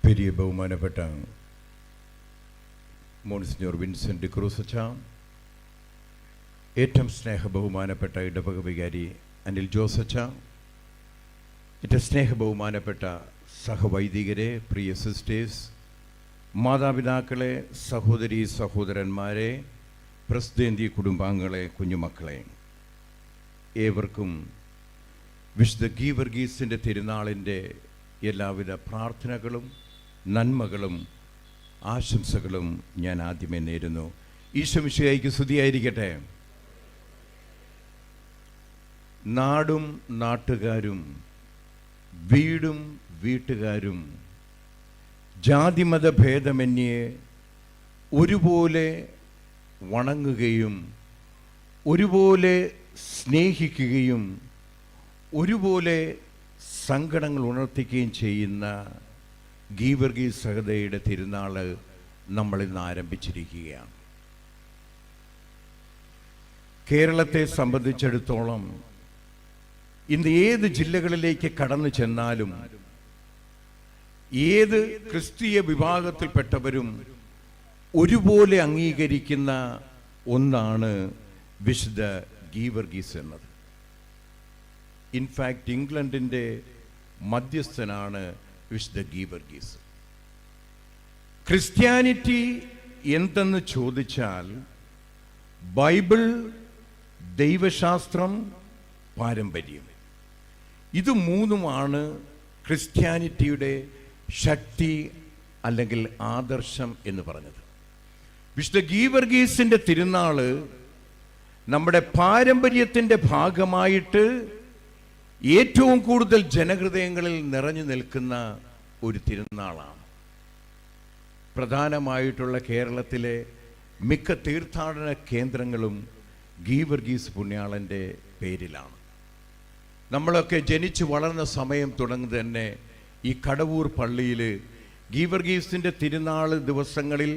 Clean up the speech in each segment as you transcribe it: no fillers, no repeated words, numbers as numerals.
പെരിയ ബഹുമാനപ്പെട്ട monsignor Vincent ക്രൂസച്ച, ഏറ്റവും സ്നേഹ ബഹുമാനപ്പെട്ട ഇടവക വികാരി അനിൽ ജോസച്ച, ഏറ്റവും സ്നേഹ ബഹുമാനപ്പെട്ട സഹവൈദികരെ, പ്രിയ സിസ്റ്റേഴ്സ്, മാതാപിതാക്കളെ, സഹോദരീ സഹോദരന്മാരെ, പ്രസിദ്ധേന്ത്യ കുടുംബാംഗങ്ങളെ, കുഞ്ഞുമക്കളെ, ഏവർക്കും വിശുദ്ധ ഗീവർഗീസിൻ്റെ തിരുനാളിൻ്റെ എല്ലാവിധ പ്രാർത്ഥനകളും നന്മകളും ആശംസകളും ഞാൻ ആദ്യമേ നേരുന്നു. ഈശോ മിശിഹായ്ക്ക് സ്തുതിയായിരിക്കട്ടെ. നാടും നാട്ടുകാരും വീടും വീട്ടുകാരും ജാതിമത ഭേദമന്യേ ഒരുപോലെ വണങ്ങുകയും ഒരുപോലെ സ്നേഹിക്കുകയും ഒരുപോലെ സങ്കടങ്ങൾ ഉണർത്തിക്കുകയും ചെയ്യുന്ന ഗീവർഗീസ് സഹോദരിയുടെ തിരുനാൾ നമ്മളിന്ന് ആരംഭിച്ചിരിക്കുകയാണ്. കേരളത്തെ സംബന്ധിച്ചിടത്തോളം ഇന്ന് ഏത് ജില്ലകളിലേക്ക് കടന്നു ചെന്നാലും ഏത് ക്രിസ്തീയ വിഭാഗത്തിൽപ്പെട്ടവരും ഒരുപോലെ അംഗീകരിക്കുന്ന ഒന്നാണ് വിശുദ്ധ ഗീവർഗീസ് എന്നത്. ഇൻഫാക്റ്റ് ഇംഗ്ലണ്ടിൻ്റെ മധ്യസ്ഥനാണ് വിശുദ്ധ ഗീവർഗീസ്. ക്രിസ്ത്യാനിറ്റി എന്തെന്ന് ചോദിച്ചാൽ ബൈബിൾ, ദൈവശാസ്ത്രം, പാരമ്പര്യം, ഇത് മൂന്നുമാണ് ക്രിസ്ത്യാനിറ്റിയുടെ ശക്തി അല്ലെങ്കിൽ ആദർശം എന്ന് പറഞ്ഞത്. വിശുദ്ധ ഗീവർഗീസിൻ്റെ തിരുനാള് നമ്മുടെ പാരമ്പര്യത്തിൻ്റെ ഭാഗമായിട്ട് ഏറ്റവും കൂടുതൽ ജനഹൃദയങ്ങളിൽ നിറഞ്ഞു നിൽക്കുന്ന ഒരു തിരുനാളാണ്. പ്രധാനമായിട്ടുള്ള കേരളത്തിലെ മിക്ക തീർത്ഥാടന കേന്ദ്രങ്ങളും ഗീവർഗീസ് പുണ്യാളൻ്റെ പേരിലാണ്. നമ്മളൊക്കെ ജനിച്ചു വളർന്ന സമയം തുടങ്ങി തന്നെ ഈ കടവൂർ പള്ളിയിൽ ഗീവർഗീസിൻ്റെ തിരുനാൾ ദിവസങ്ങളിൽ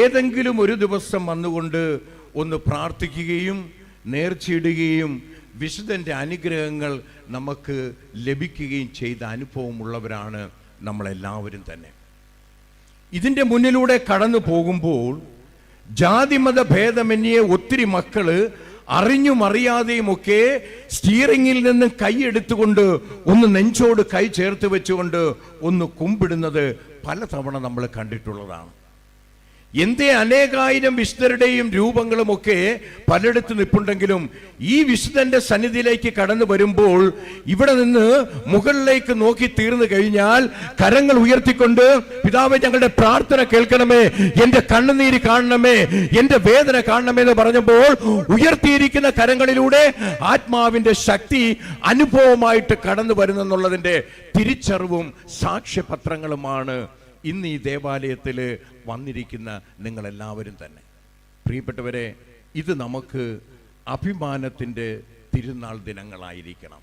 ഏതെങ്കിലും ഒരു ദിവസം വന്നുകൊണ്ട് ഒന്ന് പ്രാർത്ഥിക്കുകയും നേർച്ചയിടുകയും വിശുദ്ധൻ്റെ അനുഗ്രഹങ്ങൾ നമുക്ക് ലഭിക്കുകയും ചെയ്ത അനുഭവമുള്ളവരാണ് നമ്മളെല്ലാവരും തന്നെ. ഇതിൻ്റെ മുന്നിലൂടെ കടന്നു പോകുമ്പോൾ ജാതിമത ഭേദമന്യേ ഒത്തിരി മക്കള് അറിഞ്ഞും അറിയാതെയുമൊക്കെ സ്റ്റിയറിങ്ങിൽ നിന്ന് കൈയെടുത്തുകൊണ്ട് ഒന്ന് നെഞ്ചോട് കൈ ചേർത്ത് വെച്ചുകൊണ്ട് ഒന്ന് കുമ്പിടുന്നത് പലതവണ നമ്മൾ കണ്ടിട്ടുള്ളതാണ്. എന്തേ അനേകായിരം വിശുദ്ധരുടെയും രൂപങ്ങളുമൊക്കെ പലയിടത്ത് നിൽപ്പുണ്ടെങ്കിലും ഈ വിശുദ്ധന്റെ സന്നിധിയിലേക്ക് കടന്നു വരുമ്പോൾ ഇവിടെ നിന്ന് മുകളിലേക്ക് നോക്കി തീർന്നു കഴിഞ്ഞാൽ കരങ്ങൾ ഉയർത്തിക്കൊണ്ട്, പിതാവേ ഞങ്ങളുടെ പ്രാർത്ഥന കേൾക്കണമേ, എന്റെ കണ്ണുനീര് കാണണമേ, എന്റെ വേദന കാണണമേ എന്ന് പറഞ്ഞപ്പോൾ ഉയർത്തിയിരിക്കുന്ന കരങ്ങളിലൂടെ ആത്മാവിന്റെ ശക്തി അനുഭവമായിട്ട് കടന്നു വരുന്നെന്നുള്ളതിന്റെ തിരിച്ചറിവും സാക്ഷ്യപത്രങ്ങളുമാണ് ഇന്ന് ഈ ദേവാലയത്തിൽ വന്നിരിക്കുന്ന നിങ്ങളെല്ലാവരും തന്നെ. പ്രിയപ്പെട്ടവരെ, ഇത് നമുക്ക് അഭിമാനത്തിൻ്റെ തിരുനാൾ ദിനങ്ങളായിരിക്കണം.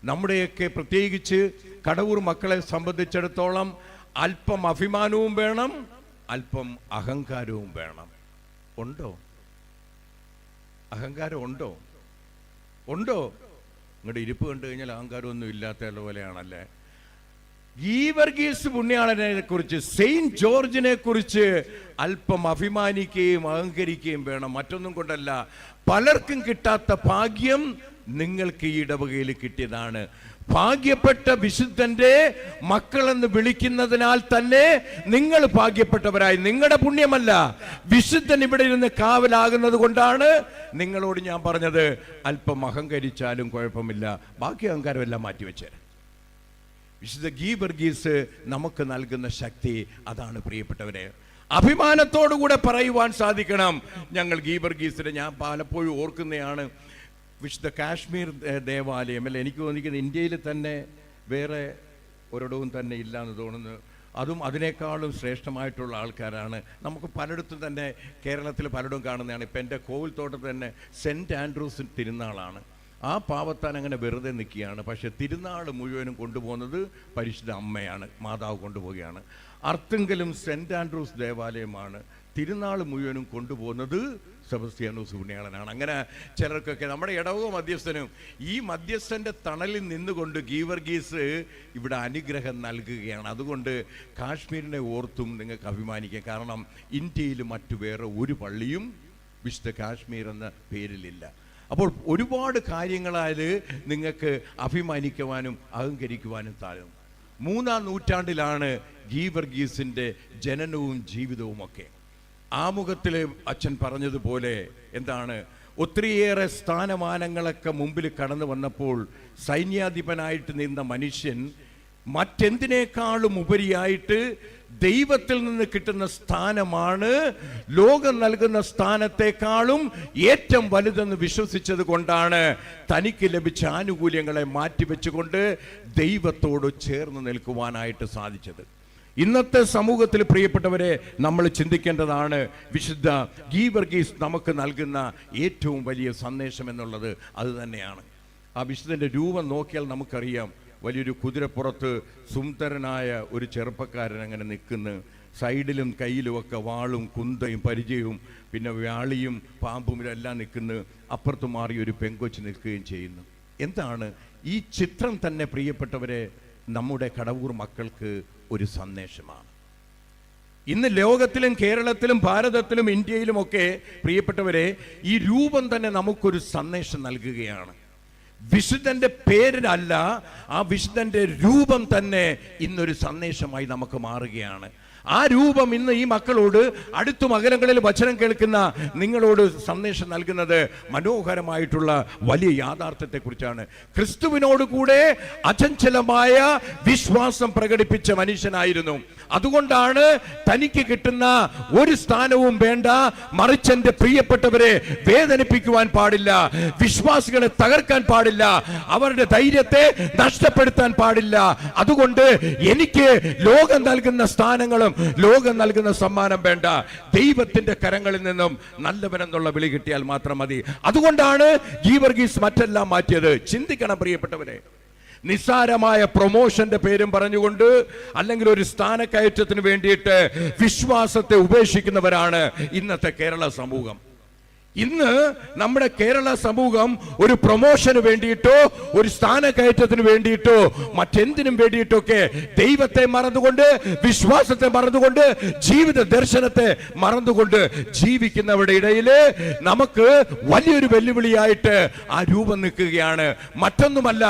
നമ്മുടെയൊക്കെ പ്രത്യേകിച്ച് കടവൂർ മക്കളെ സംബന്ധിച്ചിടത്തോളം അല്പം അഭിമാനവും വേണം, അല്പം അഹങ്കാരവും വേണം. ഉണ്ടോ? അഹങ്കാരം ഉണ്ടോ? ഉണ്ടോ? നിങ്ങളുടെ ഇരിപ്പ് കണ്ടു കഴിഞ്ഞാൽ അഹങ്കാരമൊന്നും ഇല്ലാത്ത പോലെയാണല്ലേ. ഗീവർഗീസ് പുണ്യാളനെ കുറിച്ച്, സെയിന്റ് ജോർജിനെ കുറിച്ച് അല്പം അഭിമാനിക്കുകയും അഹങ്കരിക്കുകയും വേണം. മറ്റൊന്നും കൊണ്ടല്ല, പലർക്കും കിട്ടാത്ത ഭാഗ്യം നിങ്ങൾക്ക് ഈ ഇടവകയിൽ കിട്ടിയതാണ്. ഭാഗ്യപ്പെട്ട വിശുദ്ധന്റെ മക്കളെന്ന് വിളിക്കുന്നതിനാൽ തന്നെ നിങ്ങൾ ഭാഗ്യപ്പെട്ടവരായി. നിങ്ങളുടെ പുണ്യമല്ല, വിശുദ്ധൻ ഇവിടെ ഇരുന്ന് കാവലാകുന്നത് കൊണ്ടാണ് നിങ്ങളോട് ഞാൻ പറഞ്ഞത് അല്പം അഹങ്കരിച്ചാലും കുഴപ്പമില്ല, ബാക്കി അഹങ്കാരമെല്ലാം മാറ്റിവെച്ചേരാം. വിശുദ്ധ ഗീവർഗീസ് നമുക്ക് നൽകുന്ന ശക്തി അതാണ് പ്രിയപ്പെട്ടവരെ. അഭിമാനത്തോടുകൂടെ പറയുവാൻ സാധിക്കണം, ഞങ്ങൾ ഗീവർഗീസിനെ, ഞാൻ പലപ്പോഴും ഓർക്കുന്നതാണ് വിശുദ്ധ കാശ്മീർ ദേവാലയം അല്ലെ, എനിക്ക് തോന്നിക്കുന്നത് ഇന്ത്യയിൽ തന്നെ വേറെ ഒരിടവും തന്നെ ഇല്ല എന്ന് തോന്നുന്നു. അതും അതിനേക്കാളും ശ്രേഷ്ഠമായിട്ടുള്ള ആൾക്കാരാണ്. നമുക്ക് പലയിടത്തും തന്നെ കേരളത്തിൽ പലയിടവും കാണുന്നതാണ്. ഇപ്പം എൻ്റെ കോവിൽത്തോട്ടത്ത് തന്നെ സെൻറ്റ് ആൻഡ്രൂസ് തിരുനാളാണ്. ആ പാവത്താൻ അങ്ങനെ വെറുതെ നിൽക്കുകയാണ്. പക്ഷെ തിരുനാൾ മുഴുവനും കൊണ്ടുപോകുന്നത് പരിശുദ്ധ അമ്മയാണ്, മാതാവ് കൊണ്ടുപോവുകയാണ്. അർത്തുങ്കലും സെൻറ്റ് ആൻഡ്രൂസ് ദേവാലയമാണ്. തിരുനാൾ മുഴുവനും കൊണ്ടുപോകുന്നത് സെബസ്ത്യാനോസ് പുണ്യാളനാണ്. അങ്ങനെ ചിലർക്കൊക്കെ നമ്മുടെ ഇടവക മധ്യസ്ഥനും ഈ മധ്യസ്ഥൻ്റെ തണലിൽ നിന്നുകൊണ്ട് ഗീവർഗീസ് ഇവിടെ അനുഗ്രഹം നൽകുകയാണ്. അതുകൊണ്ട് കാശ്മീരിനെ ഓർത്തും നിങ്ങൾക്ക് അഭിമാനിക്കാം. കാരണം ഇന്ത്യയിൽ മറ്റു വേറെ ഒരു പള്ളിയും വിശുദ്ധ കാശ്മീർ എന്ന പേരിലില്ല. അപ്പോൾ ഒരുപാട് കാര്യങ്ങളാൽ നിങ്ങൾക്ക് അഭിമാനിക്കുവാനും അഹങ്കരിക്കുവാനും താഴും. 3-ാം നൂറ്റാണ്ടിലാണ് ഗീവർഗീസിൻ്റെ ജനനവും ജീവിതവുമൊക്കെ. ആമുഖത്തിൽ അച്ഛൻ പറഞ്ഞതുപോലെ എന്താണ്, ഒത്തിരിയേറെ സ്ഥാനമാനങ്ങളൊക്കെ മുമ്പിൽ കടന്നു വന്നപ്പോൾ സൈന്യാധിപനായിട്ട് നിന്ന മനുഷ്യൻ മറ്റെന്തിനേക്കാളും ഉപരിയായിട്ട് ദൈവത്തിൽ നിന്ന് കിട്ടുന്ന സ്ഥാനമാണ് ലോകം നൽകുന്ന സ്ഥാനത്തെക്കാളും ഏറ്റവും വലുതെന്ന് വിശ്വസിച്ചത് കൊണ്ടാണ് തനിക്ക് ലഭിച്ച ആനുകൂല്യങ്ങളെ മാറ്റിവെച്ചുകൊണ്ട് ദൈവത്തോട് ചേർന്ന് നിൽക്കുവാനായിട്ട് സാധിച്ചത്. ഇന്നത്തെ സമൂഹത്തിൽ പ്രിയപ്പെട്ടവരെ നമ്മൾ ചിന്തിക്കേണ്ടതാണ് വിശുദ്ധ ഗീവർഗീസ് നമുക്ക് നൽകുന്ന ഏറ്റവും വലിയ സന്ദേശം എന്നുള്ളത് അത് തന്നെയാണ്. ആ വിശുദ്ധൻ്റെ രൂപം നോക്കിയാൽ നമുക്കറിയാം, വലിയൊരു കുതിരപ്പുറത്ത് സുന്ദരനായ ഒരു ചെറുപ്പക്കാരൻ അങ്ങനെ നിൽക്കുന്നു. സൈഡിലും കയ്യിലുമൊക്കെ വാളും കുന്തയും പരിചയവും പിന്നെ വ്യാളിയും പാമ്പും എല്ലാം നിൽക്കുന്നു. അപ്പുറത്ത് മാറി ഒരു പെങ്കൊച്ച് നിൽക്കുകയും ചെയ്യുന്നു. എന്താണ് ഈ ചിത്രം തന്നെ പ്രിയപ്പെട്ടവരെ നമ്മുടെ കടവൂർ മക്കൾക്ക് ഒരു സന്ദേശമാണ്. ഇന്ന് ലോകത്തിലും കേരളത്തിലും ഭാരതത്തിലും ഇന്ത്യയിലുമൊക്കെ പ്രിയപ്പെട്ടവരെ ഈ രൂപം തന്നെ നമുക്കൊരു സന്ദേശം നൽകുകയാണ്. വിശുദ്ധന്റെ പേരിലല്ല, ആ വിശുദ്ധന്റെ രൂപം തന്നെ ഇന്നൊരു സന്ദേശമായി നമുക്ക് മാറുകയാണ്. ആ രൂപം ഇന്ന് ഈ മക്കളോട് അടുത്തും അകലങ്ങളിൽ വചനം കേൾക്കുന്ന നിങ്ങളോട് സന്ദേശം നൽകുന്നത് മനോഹരമായിട്ടുള്ള വലിയ യാഥാർത്ഥ്യത്തെക്കുറിച്ചാണ്. ക്രിസ്തുവിനോട് കൂടെ അചഞ്ചലമായ വിശ്വാസം പ്രകടിപ്പിച്ച മനുഷ്യനായിരുന്നു. അതുകൊണ്ടാണ് തനിക്ക് കിട്ടുന്ന ഒരു സ്ഥാനവും വേണ്ട, മറിച്ച് എൻ്റെ പ്രിയപ്പെട്ടവരെ വേദനിപ്പിക്കുവാൻ പാടില്ല, വിശ്വാസികളെ തകർക്കാൻ പാടില്ല, അവരുടെ ധൈര്യത്തെ നഷ്ടപ്പെടുത്താൻ പാടില്ല. അതുകൊണ്ട് എനിക്ക് ലോകം നൽകുന്ന സ്ഥാനങ്ങളും ലോകം നൽകുന്ന സമ്മാനം വേണ്ട, ദൈവത്തിന്റെ കരങ്ങളിൽ നിന്നും നല്ലവനെന്നുള്ള വിളി കിട്ടിയാൽ മാത്രം മതി. അതുകൊണ്ടാണ് ഗീവർഗീസ് മറ്റെല്ലാം മാറ്റിയത്. ചിന്തിക്കണം പ്രിയപ്പെട്ടവരെ, നിസ്സാരമായ പ്രൊമോഷന്റെ പേരും പറഞ്ഞുകൊണ്ട് അല്ലെങ്കിൽ ഒരു സ്ഥാനക്കയറ്റത്തിന് വേണ്ടിയിട്ട് വിശ്വാസത്തെ ഉപേക്ഷിക്കുന്നവരാണ് ഇന്നത്തെ കേരള സമൂഹം. ഇന്ന് നമ്മുടെ കേരള സമൂഹം ഒരു പ്രൊമോഷന് വേണ്ടിയിട്ടോ ഒരു സ്ഥാനക്കയറ്റത്തിന് വേണ്ടിയിട്ടോ മറ്റെന്തിനും വേണ്ടിയിട്ടൊക്കെ ദൈവത്തെ മറന്നുകൊണ്ട്, വിശ്വാസത്തെ മറന്നുകൊണ്ട്, ജീവിത ദർശനത്തെ മറന്നുകൊണ്ട് ജീവിക്കുന്നവരുടെ ഇടയിൽ നമുക്ക് വലിയൊരു വെല്ലുവിളിയായിട്ട് ആ രൂപം നിൽക്കുകയാണ്. മറ്റൊന്നുമല്ല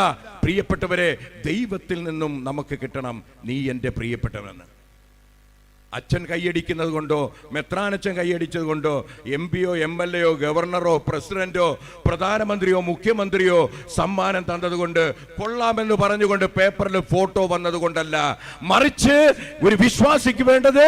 പ്രിയപ്പെട്ടവരെ, ദൈവത്തിൽ നിന്നും നമുക്ക് കിട്ടണം നീ എൻ്റെ പ്രിയപ്പെട്ടവനെന്ന്. അച്ഛൻ കൈയടിക്കുന്നത് കൊണ്ടോ മെത്രാനച്ഛൻ കൈയടിച്ചത് കൊണ്ടോ MP-യോ MLA-യോ ഗവർണറോ പ്രസിഡന്റോ പ്രധാനമന്ത്രിയോ മുഖ്യമന്ത്രിയോ സമ്മാനം തന്നതുകൊണ്ട് കൊള്ളാമെന്ന് പറഞ്ഞുകൊണ്ട് പേപ്പറിൽ ഫോട്ടോ വന്നതുകൊണ്ടല്ല, മറിച്ച് ഒരു വിശ്വാസിക്ക് വേണ്ടത്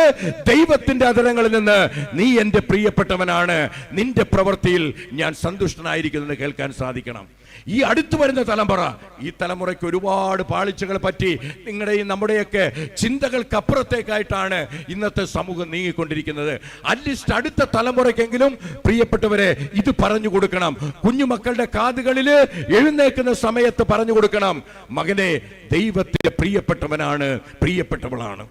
ദൈവത്തിന്റെ അധരങ്ങളിൽ നിന്ന് നീ എൻ്റെ പ്രിയപ്പെട്ടവനാണ്, നിന്റെ പ്രവൃത്തിയിൽ ഞാൻ സന്തുഷ്ടനായിരിക്കുന്നത് കേൾക്കാൻ സാധിക്കണം. ഈ അടുത്തു വരുന്ന തലമുറ, ഈ തലമുറയ്ക്ക് ഒരുപാട് പാളിച്ചകൾ പറ്റി നിങ്ങളുടെയും നമ്മുടെയൊക്കെ ചിന്തകൾക്കപ്പുറത്തേക്കായിട്ടാണ് ഇന്നത്തെ സമൂഹം നീങ്ങിക്കൊണ്ടിരിക്കുന്നത്. അറ്റ്ലീസ്റ്റ് അടുത്ത തലമുറയ്ക്കെങ്കിലും പ്രിയപ്പെട്ടവരെ ഇത് പറഞ്ഞു കൊടുക്കണം. കുഞ്ഞുമക്കളുടെ കാതുകളിൽ എഴുന്നേൽക്കുന്ന സമയത്ത് പറഞ്ഞു കൊടുക്കണം, മകനെ ദൈവത്തിന്റെ പ്രിയപ്പെട്ടവനാണ്, പ്രിയപ്പെട്ടവളാണ്.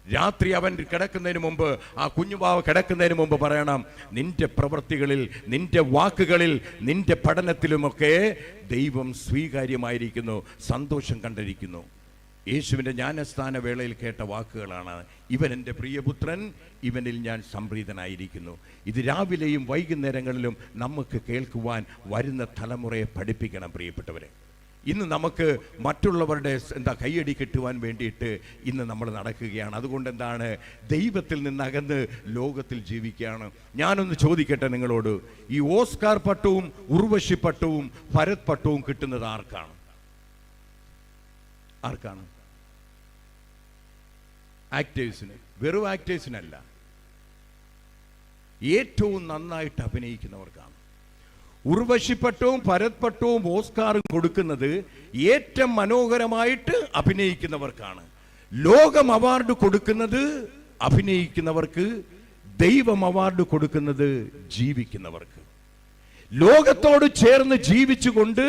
രാത്രി അവൻ കിടക്കുന്നതിന് മുമ്പ്, ആ കുഞ്ഞുവാവ് കിടക്കുന്നതിന് മുമ്പ് പറയണം, നിന്റെ പ്രവൃത്തികളിൽ, നിന്റെ വാക്കുകളിൽ, നിന്റെ പഠനത്തിലുമൊക്കെ ദൈവം സ്വീകാര്യമായിരിക്കുന്നു, സന്തോഷം കണ്ടിരിക്കുന്നു. യേശുവിൻ്റെ ജ്ഞാനസ്ഥാന വേളയിൽ കേട്ട വാക്കുകളാണ്, ഇവൻ എൻ്റെ പ്രിയപുത്രൻ, ഇവനിൽ ഞാൻ സംപ്രീതനായിരിക്കുന്നു. ഇത് രാവിലെയും വൈകുന്നേരങ്ങളിലും നമുക്ക് കേൾക്കുവാൻ വരുന്ന തലമുറയെ പഠിപ്പിക്കണം പ്രിയപ്പെട്ടവരെ. ഇന്ന് നമുക്ക് മറ്റുള്ളവരുടെ കയ്യടി കിട്ടുവാൻ വേണ്ടിയിട്ട് ഇന്ന് നമ്മൾ നടക്കുകയാണ്. അതുകൊണ്ട് എന്താണ്, ദൈവത്തിൽ നിന്നകന്ന് ലോകത്തിൽ ജീവിക്കുകയാണ്. ഞാനൊന്ന് ചോദിക്കട്ടെ നിങ്ങളോട്, ഈ ഓസ്കാർ പട്ടവും ഉർവശി പട്ടവും ഭരത് പട്ടവും കിട്ടുന്നത് ആർക്കാണ്? ആർക്കാണ്? ആക്ടേഴ്സിന്. വെറും ആക്ടേഴ്സിനല്ല, ഏറ്റവും നന്നായിട്ട് അഭിനയിക്കുന്നവർക്കാണ്. ഉർവശിപ്പട്ടവും ഭരത് പട്ടവും ഓസ്കാറും കൊടുക്കുന്നത് ഏറ്റവും മനോഹരമായിട്ട് അഭിനയിക്കുന്നവർക്കാണ്. ലോകം അവാർഡ് കൊടുക്കുന്നത് അഭിനയിക്കുന്നവർക്ക്, ദൈവം അവാർഡ് കൊടുക്കുന്നത് ജീവിക്കുന്നവർക്ക്. ലോകത്തോട് ചേർന്ന് ജീവിച്ചുകൊണ്ട്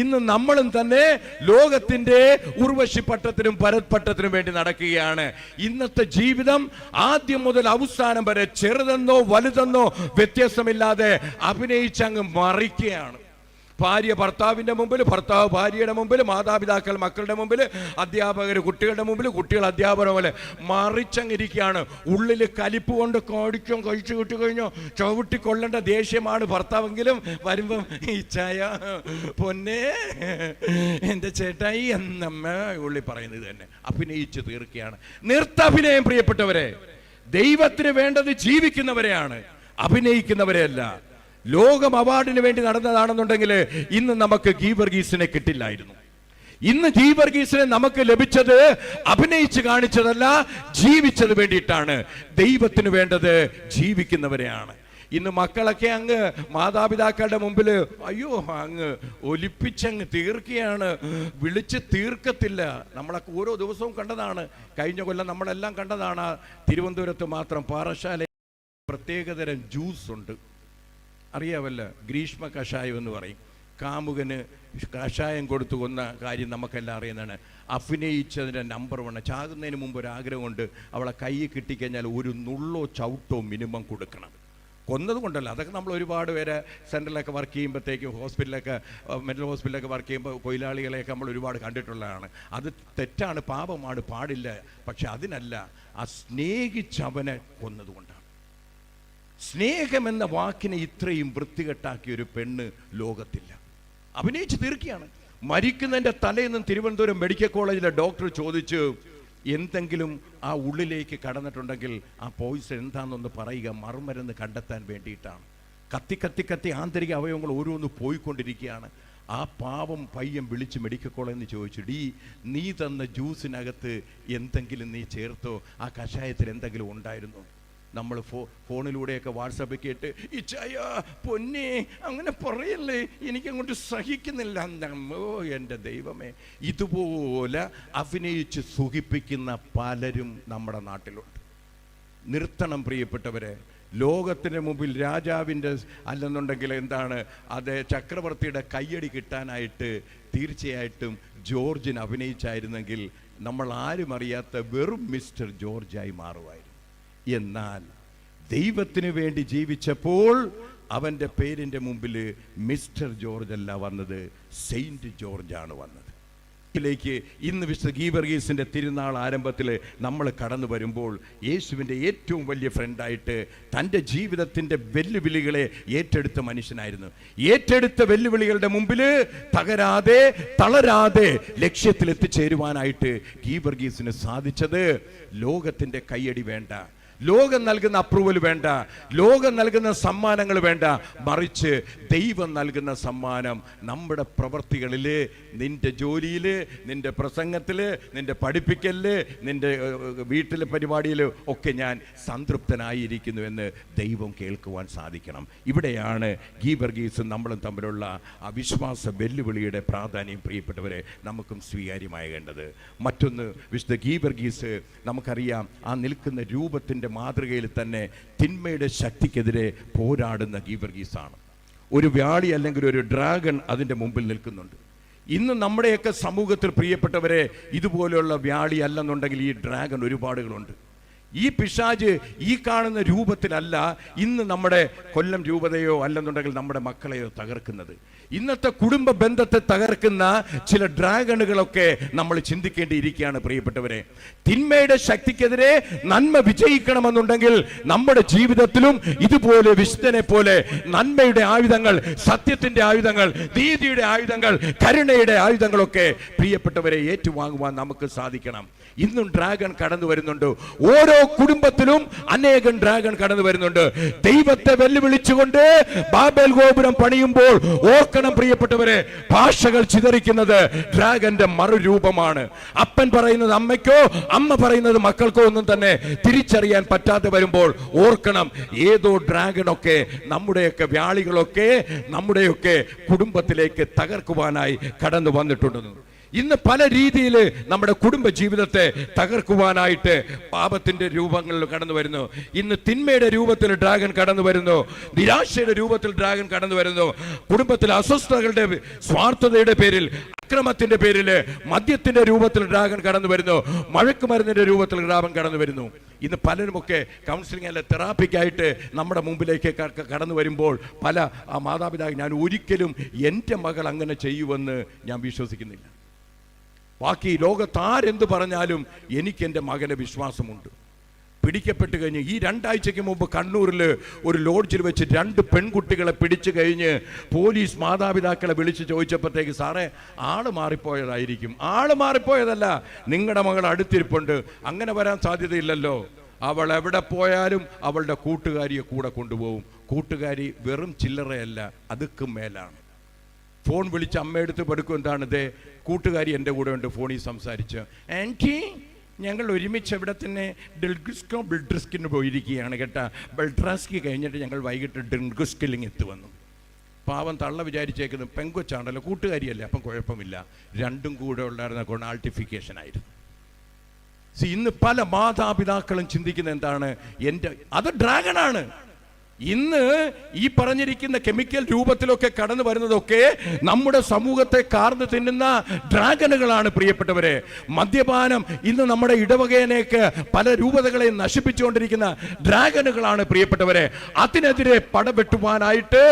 ഇന്ന് നമ്മളും തന്നെ ലോകത്തിന്റെ ഉർവശി പട്ടത്തിനും ഭരത് പട്ടത്തിനും വേണ്ടി നടക്കുകയാണ്. ഇന്നത്തെ ജീവിതം ആദ്യം മുതൽ അവസാനം വരെ ചെറുതെന്നോ വലുതെന്നോ വ്യത്യാസമില്ലാതെ അഭിനയിച്ചങ്ങ് മറിക്കുകയാണ്. ഭാര്യ ഭർത്താവിന്റെ മുമ്പിൽ, ഭർത്താവ് ഭാര്യയുടെ മുമ്പിൽ, മാതാപിതാക്കൾ മക്കളുടെ മുമ്പിൽ, അധ്യാപകർ കുട്ടികളുടെ മുമ്പിൽ, കുട്ടികൾ അധ്യാപകരെ പോലെ മറിച്ചങ്ങിരിക്കുകയാണ്. ഉള്ളിൽ കലിപ്പ് കൊണ്ട് കാടിക്കും കഴിച്ചു കിട്ടി കഴിഞ്ഞോ ചവിട്ടിക്കൊള്ളേണ്ട ദേഷ്യമാണ് ഭർത്താവെങ്കിലും വരുമ്പം ഈ ചായ പൊന്നെ എൻ്റെ ചേട്ടായി എന്നമ്മ ഉള്ളി പറയുന്നത് തന്നെ അഭിനയിച്ച് തീർക്കുകയാണ്. നിർത്തഭിനയം പ്രിയപ്പെട്ടവരെ. ദൈവത്തിന് വേണ്ടത് ജീവിക്കുന്നവരെയാണ്, അഭിനയിക്കുന്നവരെയല്ല. ലോകം അവാർഡിന് വേണ്ടി നടന്നതാണെന്നുണ്ടെങ്കിൽ ഇന്ന് നമുക്ക് ഗീവർഗീസിനെ കിട്ടില്ലായിരുന്നു. ഇന്ന് ഗീവർഗീസിനെ നമുക്ക് ലഭിച്ചത് അഭിനയിച്ച് കാണിച്ചതല്ല, ജീവിച്ചത് വേണ്ടിയിട്ടാണ്. ദൈവത്തിന് വേണ്ടത് ജീവിക്കുന്നവരെയാണ്. ഇന്ന് മക്കളൊക്കെ അങ്ങ് മാതാപിതാക്കളുടെ മുമ്പിൽ അയ്യോ അങ്ങ് ഒലിപ്പിച്ചങ്ങ് തീർക്കുകയാണ്, വിളിച്ച് തീർക്കത്തില്ല. നമ്മളൊക്കെ ഓരോ ദിവസവും കണ്ടതാണ്. കഴിഞ്ഞ കൊല്ലം നമ്മളെല്ലാം കണ്ടതാണ്. തിരുവനന്തപുരത്ത് മാത്രം പാറശാല പ്രത്യേകതരം ജ്യൂസ് ഉണ്ട്, അറിയാവല്ല, ഗ്രീഷ്മ കഷായം എന്ന് പറയും. കാമുകന് കഷായം കൊടുത്തു കൊന്ന കാര്യം നമുക്കെല്ലാം അറിയുന്നതാണ്. അഭിനയിച്ചതിൻ്റെ നമ്പർ 1. ചാകുന്നതിന് മുമ്പ് ഒരാഗ്രഹമുണ്ട്, അവളെ കൈ കിട്ടിക്കഴിഞ്ഞാൽ ഒരു നുള്ളോ ചവിട്ടോ മിനിമം കൊടുക്കണം. കൊന്നത് കൊണ്ടല്ല, അതൊക്കെ നമ്മൾ ഒരുപാട് പേരെ സെൻട്രലൊക്കെ വർക്ക് ചെയ്യുമ്പോഴത്തേക്കും ഹോസ്പിറ്റലൊക്കെ മെൻ്റൽ ഹോസ്പിറ്റലൊക്കെ വർക്ക് ചെയ്യുമ്പോൾ കൊയിലാളികളെയൊക്കെ നമ്മൾ ഒരുപാട് കണ്ടിട്ടുള്ളതാണ്. അത് തെറ്റാണ്, പാപമാണ്, പാടില്ല. പക്ഷെ അതിനല്ല, ആ സ്നേഹിച്ചവനെ കൊന്നതുകൊണ്ടാണ്. സ്നേഹമെന്ന വാക്കിനെ ഇത്രയും വൃത്തികെട്ടാക്കിയ ഒരു പെണ്ണ് ലോകത്തില്ല. അഭിനയിച്ച് തീർക്കുകയാണ്. മരിക്കുന്നതിൻ്റെ തലേന്നും തിരുവനന്തപുരം മെഡിക്കൽ കോളേജിലെ ഡോക്ടർ ചോദിച്ചു, എന്തെങ്കിലും ആ ഉള്ളിലേക്ക് കടന്നിട്ടുണ്ടെങ്കിൽ ആ പോയിസൺ എന്താണെന്നൊന്ന് പറയുക, മറുമരുന്ന് കണ്ടെത്താൻ വേണ്ടിയിട്ടാണ്. കത്തി കത്തി കത്തി ആന്തരിക അവയവങ്ങൾ ഓരോന്ന് പോയിക്കൊണ്ടിരിക്കുകയാണ്. ആ പാവം പയ്യൻ വിളിച്ച് മെഡിക്കൽ കോളേജിൽ നിന്ന് ചോദിച്ചു, നീ തന്ന ജ്യൂസിനകത്ത് എന്തെങ്കിലും നീ ചേർത്തോ, ആ കഷായത്തിൽ എന്തെങ്കിലും ഉണ്ടായിരുന്നോ? നമ്മൾ ഫോണിലൂടെയൊക്കെ വാട്സാപ്പിൽ കേട്ട് ഇച്ചായ പൊന്നെ അങ്ങനെ പറയല്ലേ, എനിക്കങ്ങോട്ട് സഹിക്കുന്നില്ല. ഓ എൻ്റെ ദൈവമേ, ഇതുപോലെ അഭിനയിച്ച് സുഖിപ്പിക്കുന്ന പലരും നമ്മുടെ നാട്ടിലുണ്ട്. നിർത്തണം പ്രിയപ്പെട്ടവരെ. ലോകത്തിന് മുമ്പിൽ രാജാവിൻ്റെ അല്ലെന്നുണ്ടെങ്കിൽ എന്താണ് അത് ചക്രവർത്തിയുടെ കയ്യടി കിട്ടാനായിട്ട് തീർച്ചയായിട്ടും ജോർജിന് അഭിനയിച്ചായിരുന്നെങ്കിൽ നമ്മൾ ആരും അറിയാത്ത വെറും മിസ്റ്റർ ജോർജായി മാറുമായിരുന്നു. എന്നാൽ ദൈവത്തിന് വേണ്ടി ജീവിച്ചപ്പോൾ അവൻ്റെ പേരിൻ്റെ മുമ്പിൽ മിസ്റ്റർ ജോർജ് അല്ല വന്നത്, സെയിൻറ്റ് ജോർജാണ് വന്നത്. ിലേക്ക് ഇന്ന് വിശുദ്ധ ഗീവർഗീസിൻ്റെ തിരുനാൾ ആരംഭത്തിൽ നമ്മൾ കടന്നു വരുമ്പോൾ യേശുവിൻ്റെ ഏറ്റവും വലിയ ഫ്രണ്ടായിട്ട് തൻ്റെ ജീവിതത്തിൻ്റെ വെല്ലുവിളികളെ ഏറ്റെടുത്ത മനുഷ്യനായിരുന്നു. ഏറ്റെടുത്ത വെല്ലുവിളികളുടെ മുമ്പിൽ തകരാതെ തളരാതെ ലക്ഷ്യത്തിൽ എത്തിച്ചേരുവാനായിട്ട് ഗീവർഗീസിന് സാധിച്ചത് ലോകത്തിൻ്റെ കയ്യടി വേണ്ട, ലോകം നൽകുന്ന അപ്രൂവൽ വേണ്ട, ലോകം നൽകുന്ന സമ്മാനങ്ങൾ വേണ്ട, മറിച്ച് ദൈവം നൽകുന്ന സമ്മാനം നമ്മുടെ പ്രവൃത്തികളിൽ, നിന്റെ ജോലിയിൽ, നിന്റെ പ്രസംഗത്തിൽ, നിന്റെ പഠിപ്പിക്കലിൽ, നിന്റെ വീട്ടിലെ പരിപാടിയിൽ ഒക്കെ ഞാൻ സംതൃപ്തനായിരിക്കുന്നു എന്ന് ദൈവം കേൾക്കുവാൻ സാധിക്കണം. ഇവിടെയാണ് ഗീവർഗീസും നമ്മളും തമ്മിലുള്ള അവിശ്വാസ വെല്ലുവിളിയുടെ പ്രാധാന്യം പ്രിയപ്പെട്ടവരെ നമുക്കും സ്വീകാര്യമാകേണ്ടത്. മറ്റൊന്ന്, വിശുദ്ധ ഗീവർഗീസ് നമുക്കറിയാം, ആ നിൽക്കുന്ന രൂപത്തിൻ്റെ മാതൃകയിൽ തന്നെ തിന്മയുടെ ശക്തിക്കെതിരെ പോരാടുന്ന ഗീവർഗീസാണ്. ഒരു വ്യാളി അല്ലെങ്കിൽ ഒരു ഡ്രാഗൺ അതിൻ്റെ മുമ്പിൽ നിൽക്കുന്നുണ്ട്. ഇന്ന് നമ്മുടെയൊക്കെ സമൂഹത്തിൽ പ്രിയപ്പെട്ടവരെ ഇതുപോലെയുള്ള വ്യാളി അല്ലെന്നുണ്ടെങ്കിൽ ഈ ഡ്രാഗൺ ഒരുപാടുകളുണ്ട്. ഈ പിശാച് ഈ കാണുന്ന രൂപത്തിലല്ല ഇന്ന് നമ്മുടെ കൊല്ലം രൂപതയോ അല്ലെന്നുണ്ടെങ്കിൽ നമ്മുടെ മക്കളെയോ തകർക്കുന്നത്. ഇന്നത്തെ കുടുംബ ബന്ധത്തെ തകർക്കുന്ന ചില ഡ്രാഗണുകളൊക്കെ നമ്മൾ ചിന്തിക്കേണ്ടിയിരിക്കുകയാണ് പ്രിയപ്പെട്ടവരെ. തിന്മയുടെ ശക്തിക്കെതിരെ നന്മ വിജയിക്കണമെന്നുണ്ടെങ്കിൽ നമ്മുടെ ജീവിതത്തിലും ഇതുപോലെ വിശുദ്ധനെ പോലെ നന്മയുടെ ആയുധങ്ങൾ, സത്യത്തിന്റെ ആയുധങ്ങൾ, നീതിയുടെ ആയുധങ്ങൾ, കരുണയുടെ ആയുധങ്ങളൊക്കെ പ്രിയപ്പെട്ടവരെ ഏറ്റുവാങ്ങുവാൻ നമുക്ക് സാധിക്കണം. ഇന്നും ഡ്രാഗൺ കടന്നു വരുന്നുണ്ട്. ഓരോ കുടുംബത്തിലും അനേകം ഡ്രാഗൺ കടന്നു വരുന്നുണ്ട്. ദൈവത്തെ വെല്ലുവിളിച്ചുകൊണ്ട് ബാബേൽ ഗോപുരം പണിയുമ്പോൾ ഓർക്കണം പ്രിയപ്പെട്ടവരെ, ഭാഷകൾ ചിതറിക്കുന്നത് ഡ്രാഗന്റെ മറുരൂപമാണ്. അപ്പൻ പറയുന്നത് അമ്മയ്ക്കോ അമ്മ പറയുന്നത് മക്കൾക്കോ ഒന്നും തന്നെ തിരിച്ചറിയാൻ പറ്റാതെ വരുമ്പോൾ ഓർക്കണം, ഏതോ ഡ്രാഗണൊക്കെ നമ്മുടെയൊക്കെ വ്യാളികളൊക്കെ നമ്മുടെയൊക്കെ കുടുംബത്തിലേക്ക് തകർക്കുവാനായി കടന്നു വന്നിട്ടുണ്ടെന്ന്. ഇന്ന് പല രീതിയിൽ നമ്മുടെ കുടുംബ ജീവിതത്തെ തകർക്കുവാനായിട്ട് പാപത്തിന്റെ രൂപങ്ങളിൽ കടന്നു വരുന്നു. ഇന്ന് തിന്മയുടെ രൂപത്തിൽ ഡ്രാഗൺ കടന്നു വരുന്നു, നിരാശയുടെ രൂപത്തിൽ ഡ്രാഗൺ കടന്നു വരുന്നു. കുടുംബത്തിലെ അസ്വസ്ഥതകളുടെ, സ്വാർത്ഥതയുടെ പേരിൽ, അക്രമത്തിന്റെ പേരിൽ, മദ്യത്തിന്റെ രൂപത്തിൽ ഡ്രാഗൺ കടന്നു വരുന്നു, മഴക്കുമരുന്നിന്റെ രൂപത്തിൽ ഡ്രാഗൺ കടന്നു വരുന്നു. ഇന്ന് പലരുമൊക്കെ കൗൺസിലിംഗ് അല്ല തെറാപ്പിക്കായിട്ട് നമ്മുടെ മുമ്പിലേക്ക് കടന്നു വരുമ്പോൾ പല മാതാപിതാക്കൾ, ഞാൻ ഒരിക്കലും എൻ്റെ മകൾ അങ്ങനെ ചെയ്യുമെന്ന് ഞാൻ വിശ്വസിക്കുന്നില്ല. ബാക്കി ലോകത്താരെന്ത് പറഞ്ഞാലും എനിക്ക് എൻ്റെ മകനെ വിശ്വാസമുണ്ട്. പിടിക്കപ്പെട്ട് കഴിഞ്ഞ് ഈ 2 ആഴ്ചയ്ക്ക് മുമ്പ് കണ്ണൂരിൽ ഒരു ലോഡ്ജിൽ വെച്ച് 2 പെൺകുട്ടികളെ പിടിച്ചു കഴിഞ്ഞ് പോലീസ് മാതാപിതാക്കളെ വിളിച്ച് ചോദിച്ചപ്പോഴത്തേക്ക്, സാറേ ആള് മാറിപ്പോയതായിരിക്കും. ആള് മാറിപ്പോയതല്ല, നിങ്ങളുടെ മകൾ അടുത്തിരിപ്പുണ്ട്, അങ്ങനെ വരാൻ സാധ്യതയില്ലല്ലോ. അവൾ എവിടെ പോയാലും അവളുടെ കൂട്ടുകാരിയെ കൂടെ കൊണ്ടുപോകും. കൂട്ടുകാരി വെറും ചില്ലറയല്ല, അതുക്കും മേലാണ്. ഫോൺ വിളിച്ച് അമ്മയെടുത്ത് പെടുക്കും, എന്താണിത്, കൂട്ടുകാരി എൻ്റെ കൂടെ ഉണ്ട്, ഫോണിൽ സംസാരിച്ച്, ആൻറ്റി ഞങ്ങൾ ഒരുമിച്ച് ഇവിടെ തന്നെ ഡെൽഗുസ്കോ ബിൽഡ്രിസ്കിന് പോയിരിക്കുകയാണ് കേട്ടാ. ബെൽഡ്രാസ്കി കഴിഞ്ഞിട്ട് ഞങ്ങൾ വൈകിട്ട് ഡെൽഗുസ്കിലിങ് എത്തുവന്നു. പാവം തള്ള വിചാരിച്ചേക്കുന്നത് പെങ്കൊച്ചാണല്ലോ, കൂട്ടുകാരിയല്ലേ, അപ്പം കുഴപ്പമില്ല. രണ്ടും കൂടെ ഉണ്ടായിരുന്ന കൊണാൾട്ടിഫിക്കേഷൻ ആയിരുന്നു. ഇന്ന് പല മാതാപിതാക്കളും ചിന്തിക്കുന്ന എന്താണ്, അത് ഡ്രാഗണാണ്. ഇന്ന് ഈ പറഞ്ഞിരിക്കുന്ന കെമിക്കൽ രൂപത്തിലൊക്കെ കടന്നു വരുന്നതൊക്കെ നമ്മുടെ സമൂഹത്തെ കാർന്ന് തിന്നുന്ന ഡ്രാഗനുകളാണ് പ്രിയപ്പെട്ടവരെ. മദ്യപാനം ഇന്ന് നമ്മുടെ ഇടവകേനേക്ക് പല രൂപതകളെ നശിപ്പിച്ചുകൊണ്ടിരിക്കുന്ന ഡ്രാഗനുകളാണ് പ്രിയപ്പെട്ടവരെ. അതിനെതിരെ പടവെട്ടുവാനായിട്ട്,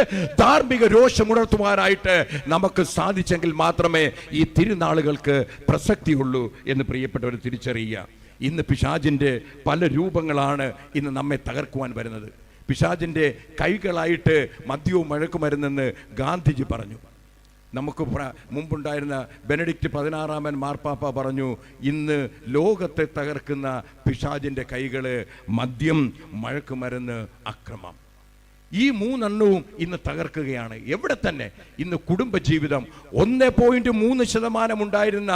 ധാർമ്മിക രോഷമുണർത്തുവാനായിട്ട് നമുക്ക് സാധിച്ചെങ്കിൽ മാത്രമേ ഈ തിരുനാളുകൾക്ക് പ്രസക്തിയുള്ളൂ എന്ന് പ്രിയപ്പെട്ടവർ തിരിച്ചറിയുക. ഇന്ന് പിശാചിന്റെ പല രൂപങ്ങളാണ് ഇന്ന് നമ്മെ തകർക്കുവാൻ വരുന്നത്. പിശാചിന്റെ കൈകളായിട്ട് മദ്യവും മഴക്കുമരുന്നെന്ന് ഗാന്ധിജി പറഞ്ഞു. നമുക്ക് മുമ്പുണ്ടായിരുന്ന ബെനഡിക്റ്റ് 16 മാർപ്പാപ്പ പറഞ്ഞു, ഇന്ന് ലോകത്തെ തകർക്കുന്ന പിശാചിന്റെ കൈകള് മദ്യം, മഴക്കുമരുന്ന്, അക്രമം. ഈ 3 എണ്ണവും ഇന്ന് തകർക്കുകയാണ്. എവിടെ തന്നെ ഇന്ന് കുടുംബജീവിതം 1.3% ഉണ്ടായിരുന്ന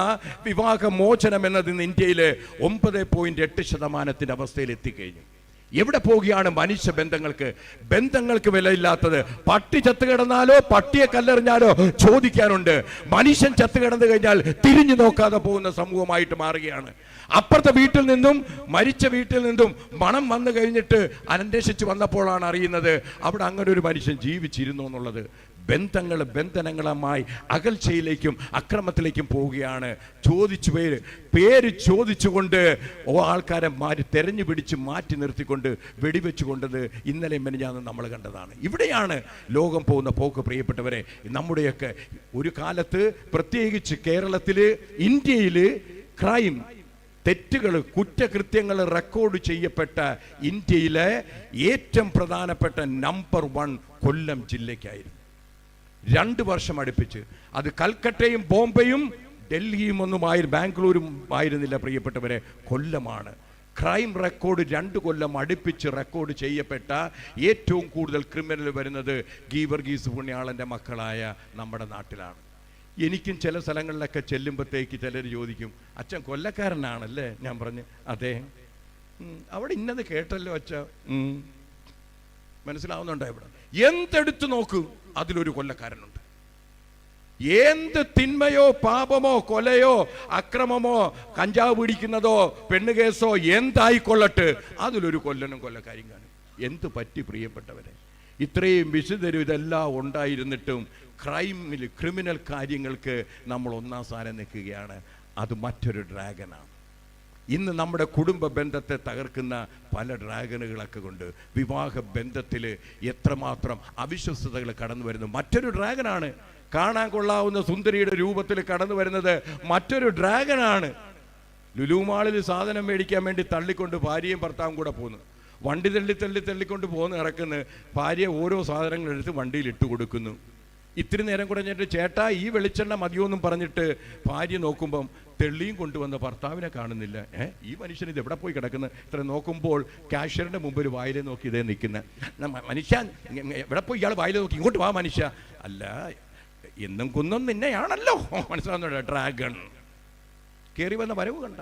വിവാഹമോചനം എന്നത് ഇന്ന് ഇന്ത്യയിൽ 9.8% അവസ്ഥയിൽ എത്തിക്കഴിഞ്ഞു. എവിടെ പോവുകയാണ് മനുഷ്യ ബന്ധങ്ങൾക്ക് വിലയില്ലാത്തത്? പട്ടി ചത്തു കിടന്നാലോ പട്ടിയെ കല്ലെറിഞ്ഞാലോ ചോദിക്കാനുണ്ട്. മനുഷ്യൻ ചത്തു കിടന്നു കഴിഞ്ഞാൽ തിരിഞ്ഞു നോക്കാതെ പോകുന്ന സമൂഹമായിട്ട് മാറുകയാണ്. അപ്പുറത്തെ വീട്ടിൽ നിന്നും, മരിച്ച വീട്ടിൽ നിന്നും മണം വന്നു കഴിഞ്ഞിട്ട് അന്വേഷിച്ച് വന്നപ്പോഴാണ് അറിയുന്നത് അവിടെ അങ്ങനെ ഒരു മനുഷ്യൻ ജീവിച്ചിരുന്നു എന്നുള്ളത്. ബന്ധനങ്ങളുമായി അകൽച്ചയിലേക്കും അക്രമത്തിലേക്കും പോവുകയാണ്. പേര് ചോദിച്ചുകൊണ്ട് ആൾക്കാരെ തെരഞ്ഞു പിടിച്ച് മാറ്റി നിർത്തിക്കൊണ്ട് വെടിവെച്ചുകൊണ്ടത് ഇന്നലെ മെനഞ്ഞാന്ന് നമ്മൾ കണ്ടതാണ്. ഇവിടെയാണ് ലോകം പോകുന്ന പോക്ക് പ്രിയപ്പെട്ടവരെ. നമ്മുടെയൊക്കെ ഒരു കാലത്ത്, പ്രത്യേകിച്ച് കേരളത്തില്, ഇന്ത്യയില് ക്രൈം, തെറ്റുകൾ, കുറ്റകൃത്യങ്ങൾ റെക്കോർഡ് ചെയ്യപ്പെട്ട ഇന്ത്യയിലെ ഏറ്റവും പ്രധാനപ്പെട്ട നമ്പർ 1 കൊല്ലം ജില്ലയ്ക്കായിരുന്നു. 2 വർഷം അടുപ്പിച്ച്. അത് കൽക്കട്ടയും ബോംബെയും ഡൽഹിയും ബാംഗ്ലൂരും ആയിരുന്നില്ല പ്രിയപ്പെട്ടവരെ, കൊല്ലമാണ്. ക്രൈം റെക്കോർഡ് 2 കൊല്ലം അടുപ്പിച്ച് റെക്കോർഡ് ചെയ്യപ്പെട്ട ഏറ്റവും കൂടുതൽ ക്രിമിനൽ വരുന്നത് ഗീവർഗീസ് പുണ്യാളൻ്റെ മക്കളായ നമ്മുടെ നാട്ടിലാണ്. എനിക്കും ചില സ്ഥലങ്ങളിലൊക്കെ ചെല്ലുമ്പോഴത്തേക്ക് ചിലർ ചോദിക്കും, അച്ഛൻ കൊല്ലക്കാരനാണല്ലേ? ഞാൻ പറഞ്ഞു, അതെ. അവിടെ ഇന്നത് കേട്ടല്ലോ അച്ഛ. മനസ്സിലാവുന്നുണ്ടോ? ഇവിടെ എന്തെടുത്ത് നോക്കൂ, അതിലൊരു കൊല്ലക്കാരനുണ്ട്. എന്ത് തിന്മയോ പാപമോ കൊലയോ അക്രമമോ കഞ്ചാവ് പിടിക്കുന്നതോ പെണ്ണുകേസോ എന്തായിക്കൊള്ളട്ടെ, അതിലൊരു കൊല്ലനും കൊല്ലക്കാരും കാണും. എന്ത് പറ്റി പ്രിയപ്പെട്ടവരെ? ഇത്രയും വിശുദ്ധരും ഇതെല്ലാം ഉണ്ടായിരുന്നിട്ടും ക്രിമിനൽ കാര്യങ്ങൾക്ക് നമ്മൾ 1-ാം സ്ഥാനം നിൽക്കുകയാണ്. അത് മറ്റൊരു ഡ്രാഗനാണ്. ഇന്ന് നമ്മുടെ കുടുംബ ബന്ധത്തെ തകർക്കുന്ന പല ഡ്രാഗനുകളൊക്കെ കൊണ്ട് വിവാഹ ബന്ധത്തിൽ എത്രമാത്രം അവിശ്വസ്തതകൾ കടന്നു വരുന്നു. മറ്റൊരു ഡ്രാഗനാണ്. കാണാൻ കൊള്ളാവുന്ന സുന്ദരിയുടെ രൂപത്തിൽ കടന്നു വരുന്നത് മറ്റൊരു ഡ്രാഗനാണ്. ലുലുമാളിൽ സാധനം മേടിക്കാൻ വേണ്ടി തള്ളിക്കൊണ്ട് ഭാര്യയും ഭർത്താവും കൂടെ പോകുന്നു. വണ്ടി തള്ളിക്കൊണ്ട് പോകുന്ന ഇറക്കുന്നു. ഭാര്യ ഓരോ സാധനങ്ങൾ എടുത്ത് വണ്ടിയിൽ ഇട്ട് കൊടുക്കുന്നു. ഇത്തിരി നേരം കൂടെ കഴിഞ്ഞിട്ട്, ചേട്ടാ ഈ വെളിച്ചെണ്ണ മതിയോന്നും പറഞ്ഞിട്ട് ഭാര്യ നോക്കുമ്പം തെള്ളിയും കൊണ്ടുവന്ന ഭർത്താവിനെ കാണുന്നില്ല. ഈ മനുഷ്യൻ ഇത് എവിടെ പോയി കിടക്കുന്നത്? ഇത്ര നോക്കുമ്പോൾ കാഷ്യറിന്റെ മുമ്പിൽ വായിലെ നോക്കി ഇതേ നിൽക്കുന്ന മനുഷ്യ, എവിടെ പോയി ഇയാൾ വായിലെ നോക്കി, ഇങ്ങോട്ട് വാ മനുഷ്യ. അല്ല, എന്നും കുന്നും നിന്നെയാണല്ലോ. മനസ്സിലാവുന്നുണ്ടോ? ഡ്രാഗൺ കയറി വന്ന വരവ് കണ്ട.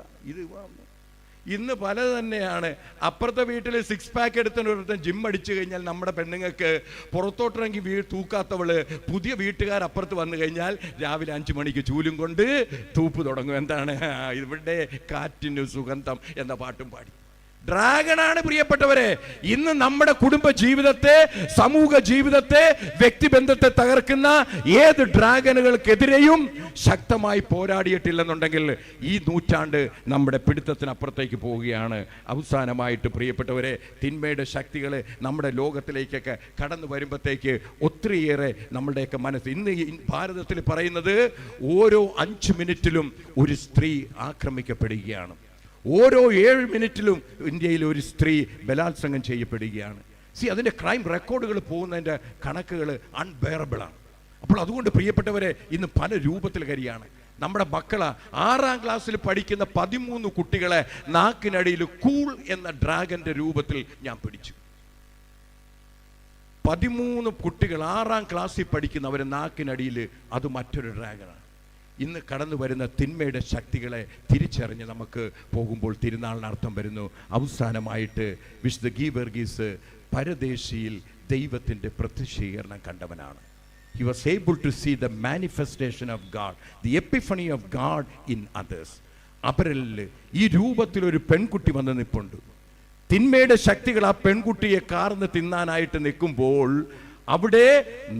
ഇന്ന് പല തന്നെയാണ്. അപ്പുറത്തെ വീട്ടിൽ 6 പാക്ക് എടുത്തൊരുത്തൻ ജിം അടിച്ചു കഴിഞ്ഞാൽ നമ്മുടെ പെണ്ണുങ്ങൾക്ക് പുറത്തോട്ടിറങ്ങി തൂക്കാത്തവള് പുതിയ വീട്ടുകാർ അപ്പുറത്ത് വന്നു കഴിഞ്ഞാൽ രാവിലെ 5 മണിക്ക് ചൂലും കൊണ്ട് തൂപ്പ് തുടങ്ങും. എന്താണ്? ഇവിടെ കാറ്റിന് സുഗന്ധം എന്ന പാട്ടും പാടി. ഡ്രാഗണാണ് പ്രിയപ്പെട്ടവരെ ഇന്ന് നമ്മുടെ കുടുംബ ജീവിതത്തെ, സമൂഹ ജീവിതത്തെ, വ്യക്തിബന്ധത്തെ തകർക്കുന്ന ഏത് ഡ്രാഗനുകൾക്കെതിരെയും ശക്തമായി പോരാടിയിട്ടില്ലെന്നുണ്ടെങ്കിൽ ഈ നൂറ്റാണ്ട് നമ്മുടെ പിടുത്തത്തിനപ്പുറത്തേക്ക് പോവുകയാണ്. അവസാനമായിട്ട് പ്രിയപ്പെട്ടവരെ, തിന്മയുടെ ശക്തികൾ നമ്മുടെ ലോകത്തിലേക്കൊക്കെ കടന്നു വരുമ്പോഴത്തേക്ക് ഒത്തിരിയേറെ നമ്മളുടെയൊക്കെ മനസ്സ് ഇന്ന് ഭാരതത്തിൽ പറയുന്നത് ഓരോ 5 മിനിറ്റിലും ഒരു സ്ത്രീ ആക്രമിക്കപ്പെടുകയാണ്. ഓരോ 7 മിനിറ്റിലും ഇന്ത്യയിൽ ഒരു സ്ത്രീ ബലാത്സംഗം ചെയ്യപ്പെടുകയാണ്. അതിൻ്റെ ക്രൈം റെക്കോർഡുകൾ പോകുന്നതിൻ്റെ കണക്കുകൾ അൺബെയറബിളാണ്. അപ്പോൾ അതുകൊണ്ട് പ്രിയപ്പെട്ടവരെ ഇന്ന് പല രൂപത്തിൽ കരിയാണ്. നമ്മുടെ മക്കളെ 6ാം ക്ലാസ്സിൽ പഠിക്കുന്ന 13 കുട്ടികളെ നാക്കിനടിയിൽ കൂൾ എന്ന ഡ്രാഗന്റെ രൂപത്തിൽ ഞാൻ പിടിച്ചു. 13 കുട്ടികൾ 6ാം ക്ലാസ്സിൽ പഠിക്കുന്നവരെ നാക്കിനടിയിൽ അത് മറ്റൊരു ഡ്രാഗനാണ്. ഇന്ന് കടന്നു വരുന്ന തിന്മയുടെ ശക്തികളെ തിരിച്ചറിഞ്ഞ് നമുക്ക് പോകുമ്പോൾ തിരുനാളിന് അർത്ഥം വരുന്നു. അവസാനമായിട്ട് വിശുദ്ധ ഗീവർഗീസ് പരദേശിയിൽ ദൈവത്തിൻ്റെ പ്രത്യക്ഷീകരണം കണ്ടവനാണ്. He was able to see the manifestation of God, the epiphany of God in others. അപരലിൽ ഈ രൂപത്തിൽ ഒരു പെൺകുട്ടി വന്ന് നിൽപ്പുണ്ട്. തിന്മയുടെ ശക്തികൾ ആ പെൺകുട്ടിയെ കാർന്ന് തിന്നാനായിട്ട് നിൽക്കുമ്പോൾ അവിടെ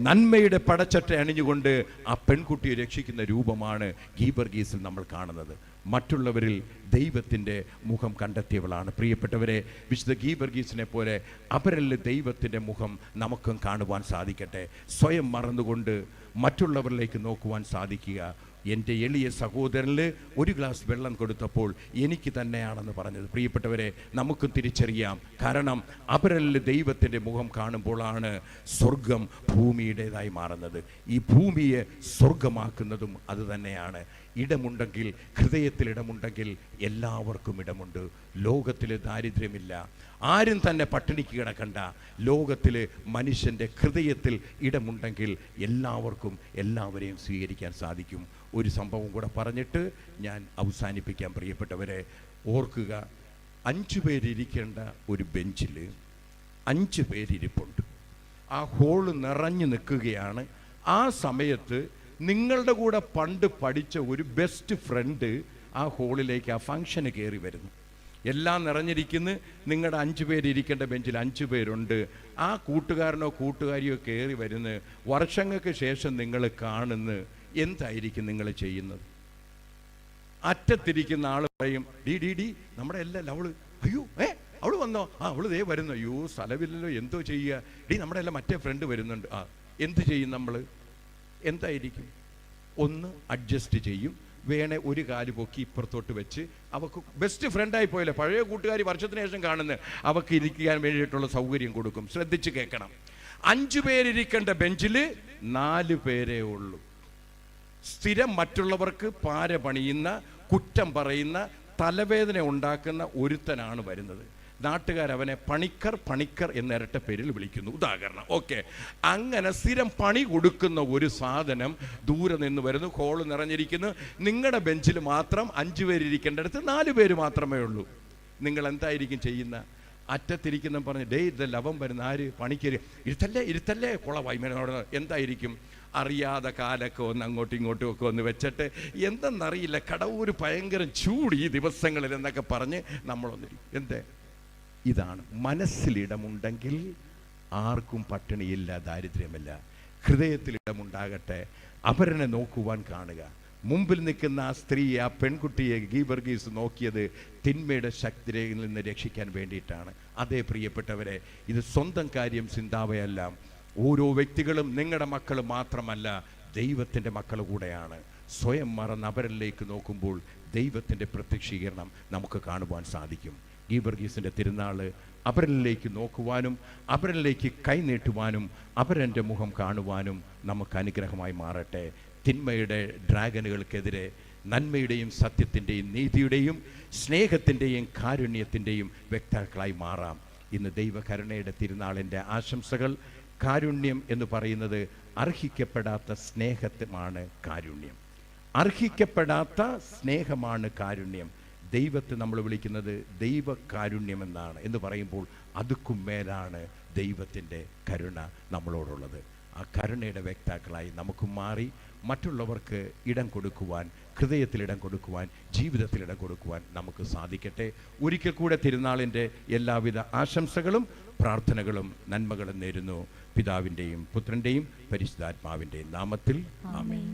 നന്മയുടെ പടച്ചട്ട അണിഞ്ഞുകൊണ്ട് ആ പെൺകുട്ടിയെ രക്ഷിക്കുന്ന രൂപമാണ് ഗീവർഗീസിൽ നമ്മൾ കാണുന്നത്. മറ്റുള്ളവരിൽ ദൈവത്തിൻ്റെ മുഖം കണ്ടെത്തിയവളാണ്. പ്രിയപ്പെട്ടവരെ, വിശുദ്ധ ഗീവർഗീസിനെ പോലെ അവരിൽ ദൈവത്തിൻ്റെ മുഖം നമുക്കും കാണുവാൻ സാധിക്കട്ടെ. സ്വയം മറന്നുകൊണ്ട് മറ്റുള്ളവരിലേക്ക് നോക്കുവാൻ സാധിക്കുക. എൻ്റെ എളിയ സഹോദരനിൽ ഒരു ഗ്ലാസ് വെള്ളം കൊടുത്തപ്പോൾ എനിക്ക് തന്നെയാണെന്ന് പറഞ്ഞത് പ്രിയപ്പെട്ടവരെ നമുക്കും തിരിച്ചറിയാം. കാരണം അവരിൽ ദൈവത്തിൻ്റെ മുഖം കാണുമ്പോഴാണ് സ്വർഗം ഭൂമിയുടേതായി മാറുന്നത്. ഈ ഭൂമിയെ സ്വർഗമാക്കുന്നതും അത് തന്നെയാണ്. ഇടമുണ്ടെങ്കിൽ, ഹൃദയത്തിൽ ഇടമുണ്ടെങ്കിൽ എല്ലാവർക്കും ഇടമുണ്ട്. ലോകത്തിൽ ദാരിദ്ര്യമില്ല. ആരും തന്നെ പട്ടിണിക്ക് കിടക്കണ്ട. ലോകത്തിൽ മനുഷ്യൻ്റെ ഹൃദയത്തിൽ ഇടമുണ്ടെങ്കിൽ എല്ലാവർക്കും എല്ലാവരെയും സ്വീകരിക്കാൻ സാധിക്കും. ഒരു സംഭവം കൂടെ പറഞ്ഞിട്ട് ഞാൻ അവസാനിപ്പിക്കാം. പ്രിയപ്പെട്ടവരെ, ഓർക്കുക, 5 പേരിരിക്കേണ്ട ഒരു ബെഞ്ചിൽ 5 പേരിരിപ്പുണ്ട്. ആ ഹോള് നിറഞ്ഞു നിൽക്കുകയാണ്. ആ സമയത്ത് നിങ്ങളുടെ കൂടെ പണ്ട് പഠിച്ച ഒരു ബെസ്റ്റ് ഫ്രണ്ട് ആ ഹോളിലേക്ക്, ആ ഫംഗ്ഷന് കയറി വരുന്നു. എല്ലാം നിറഞ്ഞിരിക്കുന്നു. നിങ്ങളുടെ 5 പേരിരിക്കേണ്ട ബെഞ്ചിൽ 5 പേരുണ്ട്. ആ കൂട്ടുകാരനോ കൂട്ടുകാരിയോ കയറി വരുന്നു. വർഷങ്ങൾക്ക് ശേഷം നിങ്ങൾ കാണുന്നു. എന്തായിരിക്കും നിങ്ങൾ ചെയ്യുന്നത്? അറ്റത്തിരിക്കുന്ന ആൾ പറയും, ഡി നമ്മുടെ എല്ലാം അവള്, അയ്യോ അവള് വന്നോ? അവള് ദേ വരുന്നു. അയ്യോ സ്ഥലമില്ലല്ലോ, എന്തോ ചെയ്യുക? നമ്മുടെ എല്ലാം മറ്റേ ഫ്രണ്ട് വരുന്നുണ്ട്. എന്ത് ചെയ്യും നമ്മൾ? എന്തായിരിക്കും? ഒന്ന് അഡ്ജസ്റ്റ് ചെയ്യും. വേണേ ഒരു കാല് പൊക്കി ഇപ്പുറത്തോട്ട് വെച്ച്, അവൾക്ക് ബെസ്റ്റ് ഫ്രണ്ടായി പോയല്ലേ, പഴയ കൂട്ടുകാരി വർഷത്തിന് ശേഷം കാണുന്നത്, അവൾക്ക് ഇരിക്കാൻ വേണ്ടിയിട്ടുള്ള സൗകര്യം കൊടുക്കും. ശ്രദ്ധിച്ച് കേൾക്കണം. 5 പേരിരിക്കേണ്ട ബെഞ്ചിൽ 4 പേരേ ഉള്ളൂ. സ്ഥിരം മറ്റുള്ളവർക്ക് പാര പണിയുന്ന, കുറ്റം പറയുന്ന, തലവേദന ഉണ്ടാക്കുന്ന ഒരുത്തനാണ് വരുന്നത്. നാട്ടുകാരവനെ പണിക്കർ എന്ന ഇരട്ട പേരിൽ വിളിക്കുന്നു. ഉദാഹരണം. ഓക്കെ, അങ്ങനെ സ്ഥിരം പണി കൊടുക്കുന്ന ഒരു സാധനം ദൂരെ നിന്ന് വരുന്നു. ഹോള് നിറഞ്ഞിരിക്കുന്നു. നിങ്ങളുടെ ബെഞ്ചിൽ മാത്രം 5 പേരിരിക്കേണ്ടടുത്ത് 4 പേര് മാത്രമേ ഉള്ളൂ. നിങ്ങൾ എന്തായിരിക്കും ചെയ്യുന്ന? അറ്റത്തിരിക്കുന്ന പറഞ്ഞ്, ഇതല്ല അവൻ വരുന്ന ആര്? പണിക്കര്. ഇരുത്തല്ലേ കുളവായി മേനോട്. എന്തായിരിക്കും? അറിയാതെ കാലൊക്കെ ഒന്ന് അങ്ങോട്ടും ഇങ്ങോട്ടും ഒക്കെ ഒന്ന് വെച്ചിട്ട്, എന്തെന്നറിയില്ല, കടവൂര് ഭയങ്കര ചൂട് ഈ ദിവസങ്ങളിൽ എന്നൊക്കെ പറഞ്ഞ് നമ്മളൊന്നിരിക്കും. എന്തേ? ഇതാണ്. മനസ്സിലിടമുണ്ടെങ്കിൽ ആർക്കും പട്ടിണിയില്ല, ദാരിദ്ര്യമില്ല. ഹൃദയത്തിൽ ഇടമുണ്ടാകട്ടെ. അവരനെ നോക്കുവാൻ കാണുക. മുമ്പിൽ നിൽക്കുന്ന ആ സ്ത്രീ, ആ പെൺകുട്ടിയെ ഗീവർഗീസ് നോക്കിയത് തിന്മയുടെ ശക്തിയിൽ നിന്ന് രക്ഷിക്കാൻ വേണ്ടിയിട്ടാണ്. അതേ പ്രിയപ്പെട്ടവരെ, ഇത് സ്വന്തം കാര്യം ചിന്താവയല്ല. ഓരോ വ്യക്തികളും നിങ്ങളുടെ മക്കൾ മാത്രമല്ല, ദൈവത്തിൻ്റെ മക്കൾ കൂടെയാണ്. സ്വയം മറന്ന് അവരിലേക്ക് നോക്കുമ്പോൾ ദൈവത്തിൻ്റെ പ്രത്യക്ഷീകരണം നമുക്ക് കാണുവാൻ സാധിക്കും. ഗീവർഗീസിൻ്റെ തിരുനാൾ അവരിലേക്ക് നോക്കുവാനും അവരിലേക്ക് കൈനീട്ടുവാനും അവരെൻ്റെ മുഖം കാണുവാനും നമുക്ക് അനുഗ്രഹമായി മാറട്ടെ. തിന്മയുടെ ഡ്രാഗനുകൾക്കെതിരെ നന്മയുടെയും സത്യത്തിൻ്റെയും നീതിയുടെയും സ്നേഹത്തിൻ്റെയും കാരുണ്യത്തിൻ്റെയും വ്യക്താക്കളായി മാറാം. ഇന്ന് ദൈവകരുണയുടെ തിരുനാളിൻ്റെ ആശംസകൾ. കാരുണ്യം എന്ന് പറയുന്നത് അർഹിക്കപ്പെടാത്ത സ്നേഹമാണ് കാരുണ്യം. അർഹിക്കപ്പെടാത്ത സ്നേഹമാണ് കാരുണ്യം. ദൈവത്തെ നമ്മൾ വിളിക്കുന്നത് ദൈവകാരുണ്യമെന്നാണ്. എന്ന് പറയുമ്പോൾ അതുക്കും മേലാണ് ദൈവത്തിൻ്റെ കരുണ നമ്മളോടുള്ളത്. ആ കരുണയുടെ വ്യക്താക്കളായി നമുക്ക് മാറി മറ്റുള്ളവർക്ക് ഇടം കൊടുക്കുവാൻ, ഹൃദയത്തിൽ ഇടം കൊടുക്കുവാൻ, ജീവിതത്തിൽ ഇടം കൊടുക്കുവാൻ നമുക്ക് സാധിക്കട്ടെ. ഒരിക്കൽ കൂടെ തിരുനാളിൻ്റെ എല്ലാവിധ ആശംസകളും പ്രാർത്ഥനകളും നന്മകളും നേരുന്നു. പിതാവിൻ്റെയും പുത്രൻ്റെയും പരിശുദ്ധാത്മാവിൻ്റെയും നാമത്തിൽ ആമേൻ.